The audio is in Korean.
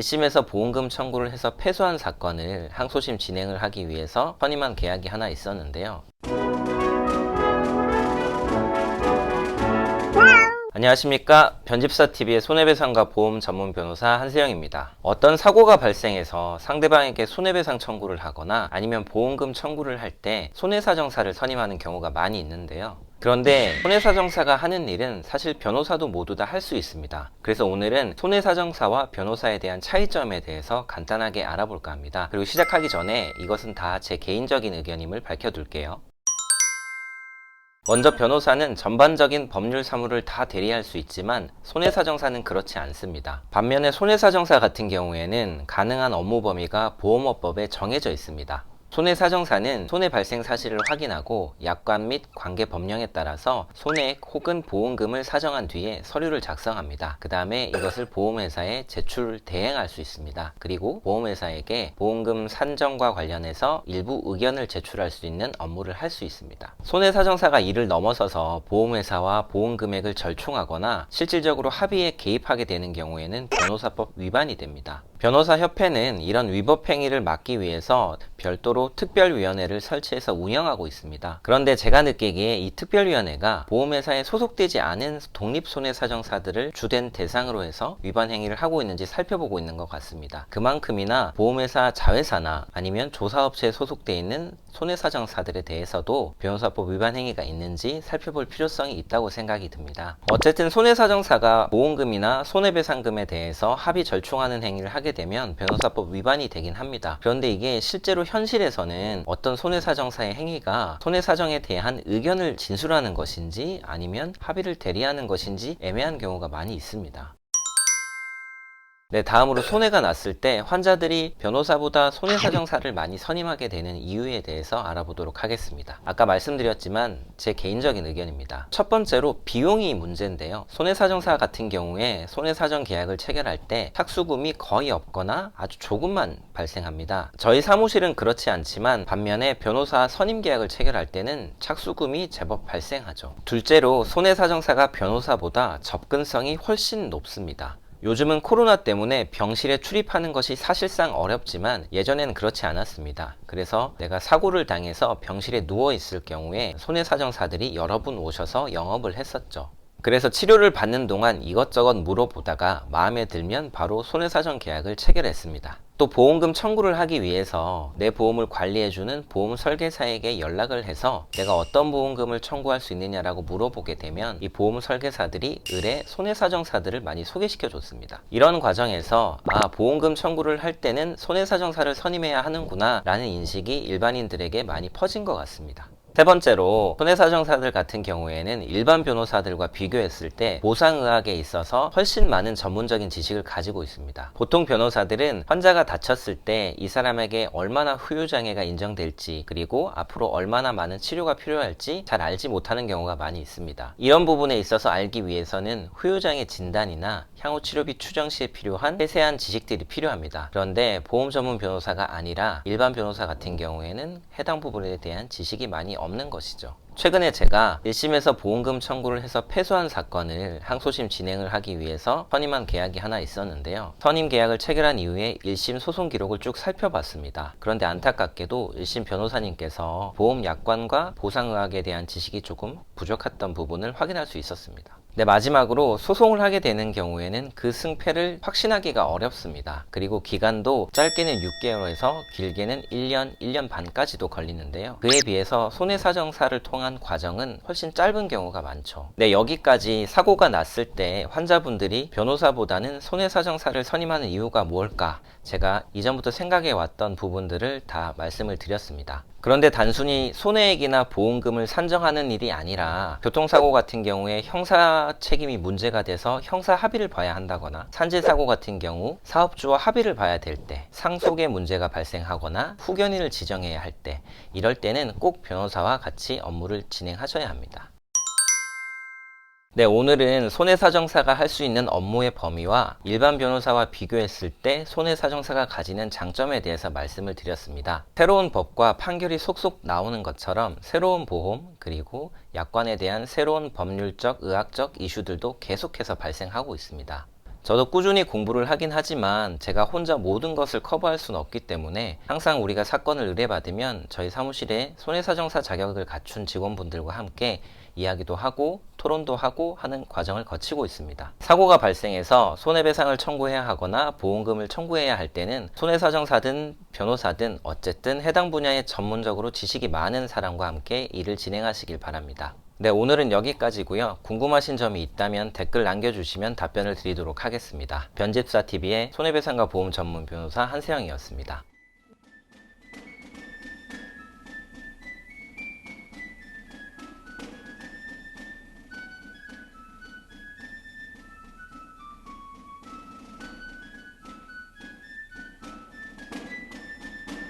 1심에서 보험금 청구를 해서 패소한 사건을 항소심 진행을 하기 위해서 선임한 계약이 하나 있었는데요. 안녕하십니까. 변집사TV의 손해배상과 보험 전문 변호사 한세영입니다. 어떤 사고가 발생해서 상대방에게 손해배상 청구를 하거나 아니면 보험금 청구를 할 때 손해사정사를 선임하는 경우가 많이 있는데요. 그런데 손해사정사가 하는 일은 사실 변호사도 모두 다 할 수 있습니다. 그래서 오늘은 손해사정사와 변호사에 대한 차이점에 대해서 간단하게 알아볼까 합니다. 그리고 시작하기 전에 이것은 다 제 개인적인 의견임을 밝혀둘게요. 먼저 변호사는 전반적인 법률 사무를 다 대리할 수 있지만 손해사정사는 그렇지 않습니다. 반면에 손해사정사 같은 경우에는 가능한 업무 범위가 보험업법에 정해져 있습니다. 손해사정사는 손해 발생 사실을 확인하고 약관 및 관계 법령에 따라서 손해액 혹은 보험금을 사정한 뒤에 서류를 작성합니다. 그 다음에 이것을 보험회사에 제출 대행할 수 있습니다. 그리고 보험회사에게 보험금 산정과 관련해서 일부 의견을 제출할 수 있는 업무를 할 수 있습니다. 손해사정사가 이를 넘어서서 보험회사와 보험금액을 절충하거나 실질적으로 합의에 개입하게 되는 경우에는 변호사법 위반이 됩니다. 변호사협회는 이런 위법 행위를 막기 위해서 별도로 특별위원회를 설치해서 운영하고 있습니다. 그런데 제가 느끼기에 이 특별위원회가 보험회사에 소속되지 않은 독립손해사정사들을 주된 대상으로 해서 위반 행위를 하고 있는지 살펴보고 있는 것 같습니다. 그만큼이나 보험회사 자회사나 아니면 조사업체에 소속되어 있는 손해사정사들에 대해서도 변호사법 위반 행위가 있는지 살펴볼 필요성이 있다고 생각이 듭니다. 어쨌든 손해사정사가 보험금이나 손해배상금에 대해서 합의 절충하는 행위를 하게 되면 변호사법 위반이 되긴 합니다. 그런데 이게 실제로 현실에서는 어떤 손해사정사의 행위가 손해사정에 대한 의견을 진술하는 것인지 아니면 합의를 대리하는 것인지 애매한 경우가 많이 있습니다. 네, 다음으로 손해가 났을 때 환자들이 변호사보다 손해사정사를 많이 선임하게 되는 이유에 대해서 알아보도록 하겠습니다. 아까 말씀드렸지만 제 개인적인 의견입니다. 첫 번째로 비용이 문제인데요. 손해사정사 같은 경우에 손해사정 계약을 체결할 때 착수금이 거의 없거나 아주 조금만 발생합니다. 저희 사무실은 그렇지 않지만 반면에 변호사 선임 계약을 체결할 때는 착수금이 제법 발생하죠. 둘째로 손해사정사가 변호사보다 접근성이 훨씬 높습니다. 요즘은 코로나 때문에 병실에 출입하는 것이 사실상 어렵지만 예전에는 그렇지 않았습니다. 그래서 내가 사고를 당해서 병실에 누워 있을 경우에 손해사정사들이 여러 분 오셔서 영업을 했었죠. 그래서 치료를 받는 동안 이것저것 물어보다가 마음에 들면 바로 손해사정 계약을 체결했습니다. 또 보험금 청구를 하기 위해서 내 보험을 관리해주는 보험 설계사에게 연락을 해서 내가 어떤 보험금을 청구할 수 있느냐라고 물어보게 되면 이 보험 설계사들이 을의 손해사정사들을 많이 소개시켜 줬습니다. 이런 과정에서 보험금 청구를 할 때는 손해사정사를 선임해야 하는구나 라는 인식이 일반인들에게 많이 퍼진 것 같습니다. 세 번째로 손해사정사들 같은 경우에는 일반 변호사들과 비교했을 때 보상의학에 있어서 훨씬 많은 전문적인 지식을 가지고 있습니다. 보통 변호사들은 환자가 다쳤을 때 이 사람에게 얼마나 후유장애가 인정될지 그리고 앞으로 얼마나 많은 치료가 필요할지 잘 알지 못하는 경우가 많이 있습니다. 이런 부분에 있어서 알기 위해서는 후유장애 진단이나 향후 치료비 추정 시에 필요한 세세한 지식들이 필요합니다. 그런데 보험 전문 변호사가 아니라 일반 변호사 같은 경우에는 해당 부분에 대한 지식이 많이 없는 것이죠. 최근에 제가 1심에서 보험금 청구를 해서 패소한 사건을 항소심 진행을 하기 위해서 선임한 계약이 하나 있었는데요. 선임 계약을 체결한 이후에 1심 소송 기록을 쭉 살펴봤습니다. 그런데 안타깝게도 1심 변호사님께서 보험 약관과 보상의학에 대한 지식이 조금 부족했던 부분을 확인할 수 있었습니다. 네, 마지막으로 소송을 하게 되는 경우에는 그 승패를 확신하기가 어렵습니다. 그리고 기간도 짧게는 6개월에서 길게는 1년, 1년 반까지도 걸리는데요. 그에 비해서 손해사정사를 통한 과정은 훨씬 짧은 경우가 많죠. 네, 여기까지 사고가 났을 때 환자분들이 변호사보다는 손해사정사를 선임하는 이유가 뭘까? 제가 이전부터 생각해 왔던 부분들을 다 말씀을 드렸습니다. 그런데 단순히 손해액이나 보험금을 산정하는 일이 아니라 교통사고 같은 경우에 형사 책임이 문제가 돼서 형사 합의를 봐야 한다거나 산재사고 같은 경우 사업주와 합의를 봐야 될 때 상속의 문제가 발생하거나 후견인을 지정해야 할 때 이럴 때는 꼭 변호사와 같이 업무를 진행하셔야 합니다. 네, 오늘은 손해사정사가 할 수 있는 업무의 범위와 일반 변호사와 비교했을 때 손해사정사가 가지는 장점에 대해서 말씀을 드렸습니다. 새로운 법과 판결이 속속 나오는 것처럼 새로운 보험 그리고 약관에 대한 새로운 법률적, 의학적 이슈들도 계속해서 발생하고 있습니다. 저도 꾸준히 공부를 하긴 하지만 제가 혼자 모든 것을 커버할 수는 없기 때문에 항상 우리가 사건을 의뢰받으면 저희 사무실에 손해사정사 자격을 갖춘 직원분들과 함께 이야기도 하고 토론도 하고 하는 과정을 거치고 있습니다. 사고가 발생해서 손해배상을 청구해야 하거나 보험금을 청구해야 할 때는 손해사정사든 변호사든 어쨌든 해당 분야에 전문적으로 지식이 많은 사람과 함께 일을 진행하시길 바랍니다. 네, 오늘은 여기까지고요. 궁금하신 점이 있다면 댓글 남겨주시면 답변을 드리도록 하겠습니다. 변집사TV의 손해배상과 보험 전문 변호사 한세영이었습니다.